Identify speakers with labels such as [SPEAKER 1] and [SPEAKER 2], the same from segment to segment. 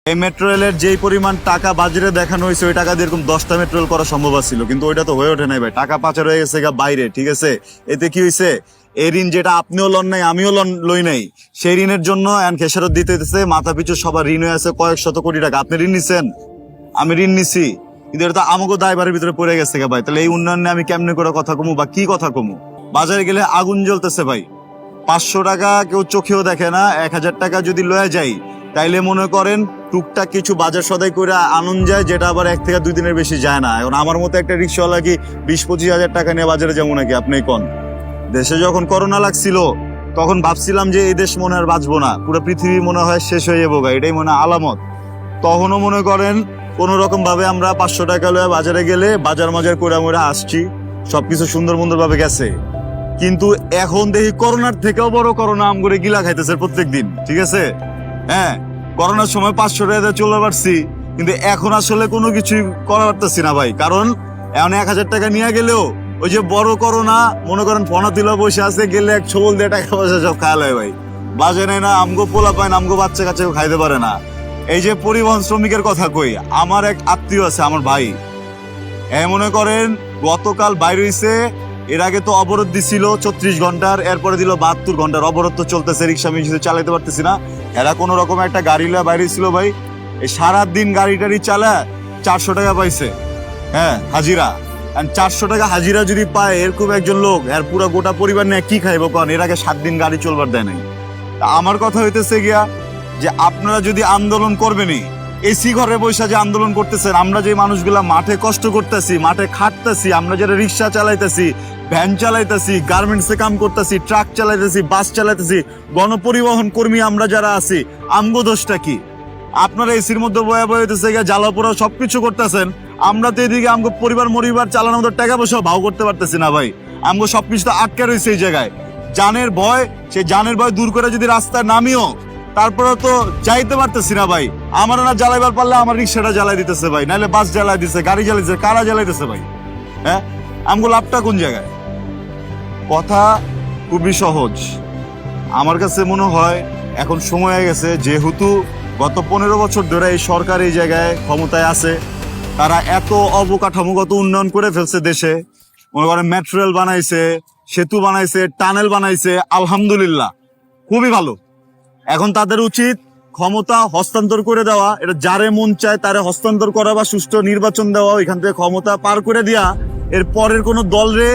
[SPEAKER 1] এই মেট্রো রেলের যেই পরিমাণ টাকা বাজারে দেখানো হয়েছে ওই টাকা দিয়ে এরকম 10টা মেট্রো রেল করা সম্ভব ছিল, কিন্তু ওইটা তো হয়ে ওঠে নাই ভাই। টাকা পাচার হয়ে গেছে বাইরে, ঠিক আছে। এতে কি হয়েছে, এই ঋণ যেটা আপনিও লন নাই আমিও লই নাই, সেই ঋণের জন্য খেসারত দিতে হইতেছে। মাথা পিছু সবার ঋণ হয়ে আছে কয়েক শত কোটি টাকা। আপনি ঋণ নিছেন, আমি ঋণ নিছি, কিন্তু এটা তো আমাকে দায়ভারের ভিতরে পড়ে গেছে ভাই। তাহলে এই উন্নয়ন নিয়ে আমি কেমনে করে কথা কমু বা কি কথা কমু? বাজারে গেলে আগুন জ্বলতেছে ভাই। 500 টাকা কেউ চোখেও দেখে না, 1000 টাকা যদি লয়ে যাই তাইলে মনে করেন টুকটাক কিছু বাজার সদাই করে আনন্দ যায়, যেটা আবার 1 থেকে 2 দিনের বেশি যায় না। এখন আমার মতো একটা রিক্সাওয়ালা কি 20-25 হাজার টাকা নিয়ে বাজারে যাবো নাকি? আপনি কোন দেশে যখন করোনা লাগছিল তখন ভাবছিলাম যে এই দেশ মনে আর বাঁচবো না, পুরো পৃথিবী মনে হয় শেষ হয়ে যাবো গা, এটাই মনে আলামত। তখনও মনে করেন কোন রকম ভাবে আমরা 500 টাকা লয়ে বাজারে গেলে বাজার মাজার করে আমরা আসছি, সবকিছু সুন্দর ভাবে গেছে। কিন্তু এখন দেখি করোনার থেকেও বড় করোনা আম করে গিলা খাইতেছে প্রত্যেক দিন, ঠিক আছে। হ্যাঁ, করোনার সময় 500 টাকা চলে পারছি, কিন্তু এখন আসলে কোনো কিছুই করা পারতেছি না ভাই। কারণ এখন 1000 টাকা নিয়ে গেলেও ওই যে বড় করোনা মনে করেন ফোনা তুলা বসে আছে, গেলে এক ছবল দিয়ে টাকা পয়সা সব খাওয়া হয় ভাই। বাজে নেয় না, আমগো পোলা পায় না, আমগো বাচ্চা কাচ্চা খাইতে পারে না। এই যে পরিবহন শ্রমিকের কথা কই, আমার এক আত্মীয় আছে, আমার ভাই, মনে করেন গতকাল বাইরে হইছে। এর আগে তো অবরোধ দিছিল 34 ঘন্টার, এরপরে দিল 72 ঘন্টার অবরোধ। তো চলতেছে, রিক্সা মিক্সা চালাইতে পারতেছি না। এরা কোন রকম একটা গাড়ি লয়ে বাইরে ছিল ভাই, এই সারাদিন গাড়ি টাড়ি চালা 400 টাকা পাইছে। হ্যাঁ, হাজিরা। 400 টাকা হাজিরা যদি পায় এরকম একজন লোক, এর পুরো গোটা পরিবার নিয়ে কি খাইবো কারণ এর আগে 7 দিন গাড়ি চলবার দেয় নাই। আমার কথা হইতেছে গিয়া যে আপনারা যদি আন্দোলন করবেনই, এসি ঘরে বসে যে আন্দোলন করতেছেন, আমরা যে মানুষগুলা মাঠে কষ্ট করতেছি, মাঠে খাটতেছি, আমরা যারা রিক্সা চালাইতেছি, ভ্যান চালাইতেছি, গার্মেন্টসে কাম করতেছি, ট্রাক চালাইতেছি, বাস চালাইতেছি, গণপরিবহন কর্মী আমরা যারা আছি, আমগো দোষটা কি? আপনারা এসির মধ্যে বয়া বয়া হইতেছে গিয়া জ্বালা পোড়া সবকিছু করতেছেন, আমরা তো এদিকে আমগো পরিবার চালানোর মতো টাকা পয়সা ভাও করতে পারতেছি না ভাই। আমগো সবকিছু তো আটকে রয়েছে এই জায়গায়। জানের ভয়, সেই জানের ভয় দূর করে যদি রাস্তায় নামিও, তারপরে তো যাইতে পারতেছি না ভাই। আমার না জ্বালাইবার পারলে আমার রিক্সাটা জ্বালাই দিতেছে ভাই, নাহলে বাস জ্বালাই দিতেছে, গাড়ি জ্বালাইছে, কারা জ্বালাইতেছে ভাই? হ্যাঁ, আমগো লাভটা কোন জায়গায়? কথা খুবই সহজ। আমার কাছে মনে হয় এখন সময় হয়ে গেছে, যেহেতু গত 15 বছর ধরে এই সরকার এই জায়গায় ক্ষমতায় আছে, তারা এত অবকাঠামোগত উন্নয়ন করে ফেলছে দেশে। মনে করেন মেট্রো রেল বানাইছে, সেতু বানাইছে, টানেল বানাইছে, আলহামদুলিল্লাহ খুবই ভালো। এখন তাদের উচিত ক্ষমতা হস্তান্তর করে দেওয়া, এটা যারে মন চায় তারে হস্তান্তর করা বা সুষ্ঠু নির্বাচন দেওয়া, এখান থেকে ক্ষমতা পার করে দিয়া এর পরের কোন দলরে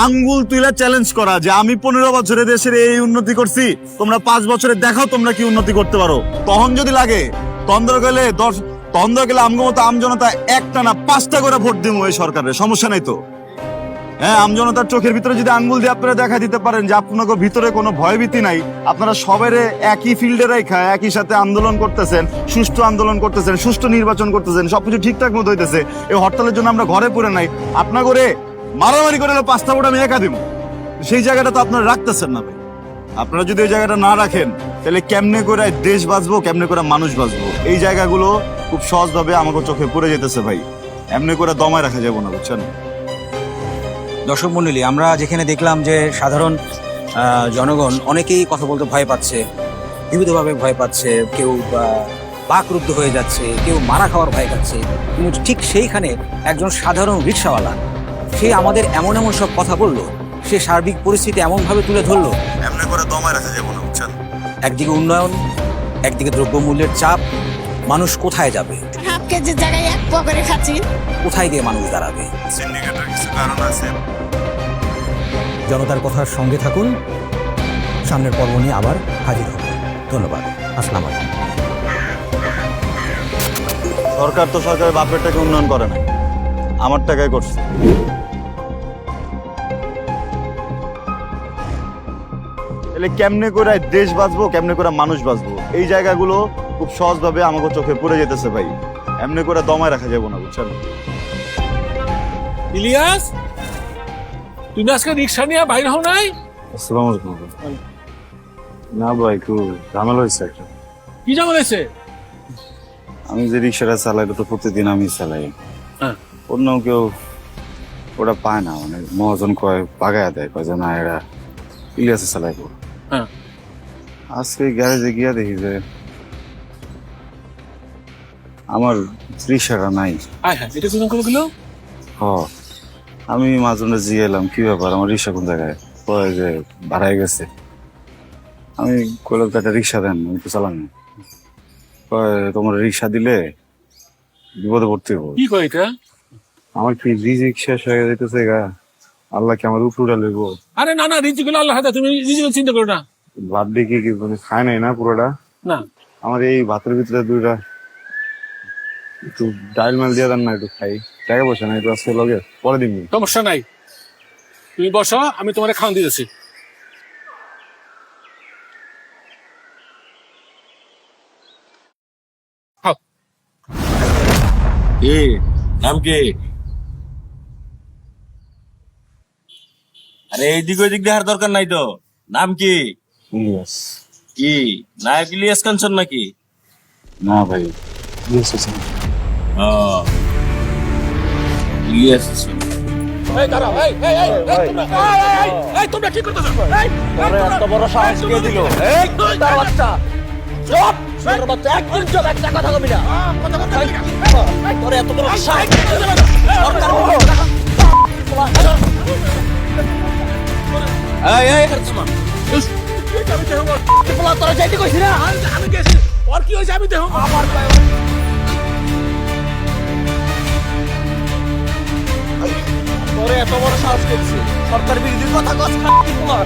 [SPEAKER 1] আঙ্গুল তুলে চ্যালেঞ্জ করা যে আমি 15 বছরে দেশের এই উন্নতি করছি, তোমরা 5 বছরে দেখাও তোমরা কি উন্নতি করতে পারো। তখন যদি লাগে তন্দ্র গেলে আমগো মতো আমজনতা একটা না 5টা করে ভোট দিব এই সরকারের, সমস্যা নাই তো। হ্যাঁ, আমজনতার চোখের ভিতরে যদি আঙ্গুল দিয়ে আপনারা দেখা দিতে পারেন যে আপনাদের ভিতরে কোনো ভয়ভীতি নাই, আপনারা সবাইরে একই ফিল্ডে রেখা একই সাথে আন্দোলন করতেছেন, সুষ্ঠু আন্দোলন করতেছেন, সুষ্ঠু নির্বাচন করতেছেন, সবকিছু ঠিকঠাক মতো হইতেছে, এই হরতালের জন্য আমরা ঘরে পড়ে নাই। আপনা করে মারামারি করে 5টা ভোট আমি একা দিব, সেই জায়গাটা তো আপনারা রাখতেছেন না ভাই। আপনারা যদি এই জায়গাটা না রাখেন তাহলে কেমনে করে দেশ বাঁচবো, কেমনে করে মানুষ বাঁচবো? এই জায়গাগুলো খুব সহজভাবে আমাকে চোখে পড়ে যেতেছে ভাই, এমনি করে দমায় রাখা যাবো না, বুঝছেন?
[SPEAKER 2] দর্শক মণ্ডলী, আমরা যেখানে দেখলাম যে সাধারণ জনগণ অনেকেই কথা বলতে ভয় পাচ্ছে, বিবিধভাবে ভয় পাচ্ছে, কেউ বাকরুদ্ধ হয়ে যাচ্ছে, কেউ মারা খাওয়ার ভয় পাচ্ছে, কিন্তু ঠিক সেইখানে একজন সাধারণ রিক্সাওয়ালা সে আমাদের এমন সব কথা বললো, সে সার্বিক পরিস্থিতি এমনভাবে তুলে ধরলো,
[SPEAKER 1] এমনি করে দমায় রাখা যাবো না, বুঝছেন?
[SPEAKER 2] একদিকে উন্নয়ন, একদিকে দ্রব্যমূল্যের চাপ, মানুষ কোথায় যাবে?
[SPEAKER 3] হাফ কেজি জায়গায় 1 পোয়া করে খাচ্ছি,
[SPEAKER 2] কোথায় গিয়ে মানুষ দাঁড়াবে?
[SPEAKER 1] সিন্ডিকেটের কিছু কারণ আছে।
[SPEAKER 4] জনতার কথার সঙ্গে থাকুন, সামনের পর্ব নিয়ে আবার হাজির হব। ধন্যবাদ, আসসালামু আলাইকুম।
[SPEAKER 1] সরকার তো সরকারের বাপের টাকা উন্নয়ন করে না, আমার টাকায় করছে। তাহলে কেমনে করে দেশ বাঁচবো, কেমনে করে মানুষ বাঁচবো? এই জায়গাগুলো খুব সহজভাবে আমাকে চোখে পড়ে যেতেছে ভাই, এমনি করে দমায় রাখা যাবো না, বুঝছেন?
[SPEAKER 5] ইলিয়াস, তুমি আজকে রিক্সা নিয়ে বাইর হও নাই?
[SPEAKER 1] আসসালামু আলাইকুম। না ভাই, একটু ঝামেলা হয়েছে একটা।
[SPEAKER 5] কি ঝামেলা হয়েছে?
[SPEAKER 1] আমি যে রিক্সাটা চালাই এটা তো প্রতিদিন আমি চালাই,
[SPEAKER 5] হ্যাঁ।
[SPEAKER 1] অন্য কেউ ওটা পায় না, মানে মহাজন কয় বাগায়া দেয়, কয় যে না এরা ইলিয়াসে চালাইবো।
[SPEAKER 5] হ্যাঁ।
[SPEAKER 1] আজকে গ্যারেজে গিয়া দেখি যে আমার রিক্সাটা নাই।
[SPEAKER 5] হ্যাঁ হ্যাঁ, এটা কোন করে গেলো?
[SPEAKER 1] হ, আমি মাঝে মাঝে জিজ্ঞালাম কি ব্যাপার, আমার রিক্সা কোন জায়গায়? কয় যে ভাড়ায় গেছে। আমি কইলাম তো একটা রিক্সা দেন, আমি তো চালান না। কয় তোমার রিক্সা দিলে বিপদে পড়তে হবো।
[SPEAKER 5] কি কয় এটা?
[SPEAKER 1] আমার কি রিজিক শেষ হয়ে যেতেছে গা, আল্লাহ কি আমার উপরে লইব?
[SPEAKER 5] আরে না না, রিজিক হলো আল্লাহ হাতে, তুমি রিজিক চিন্তা করো না।
[SPEAKER 1] ভাত দিয়ে কি মানে খায় নাই না পুরোটা?
[SPEAKER 5] না
[SPEAKER 1] আমার এই ভাতের ভিতরে দুইটা একটু ডাইল মাল দিয়ে দেন না, একটু খাই। টাকা পয়সা নাই তো আজকে লগে, পরে দিন।
[SPEAKER 5] সমস্যা নাই, তুমি বসো, আমি তোমার খাওয়ান দিতেছি। খাও।
[SPEAKER 6] কি নাম কি? আরে এইদিক ওইদিক দেখার দরকার নাই তো। নাম কি?
[SPEAKER 1] ইলিয়াস।
[SPEAKER 6] কি নায়ক ইলিয়াস কাঞ্চন নাকি?
[SPEAKER 1] না ভাই, ইলিয়াস হোসেন।
[SPEAKER 6] ও, ইলিয়াস হোসেন।
[SPEAKER 5] এই দাঁড়াও, এই এই এই এই, তোমরা এই, এই, এই, তোমরা কি করতেছো? এই, তোমরা এত বড় সাহস কে দিল? এই তার বাচ্চা চুপ, ছোট বাচ্চা, একদম চুপ, একটা কথা কবি না। কথা কথা তোর এত বড় সাহস, সরকার
[SPEAKER 6] এই এই
[SPEAKER 5] আমি দেখো, পোলা তোরা যাইতে কইছি না, আমি গেছি, ওর কি হয়েছে আমি দেখো। আমার তোরে এত বড় সাহস করছি, সরকার বিরোধী কথা কস, পোলা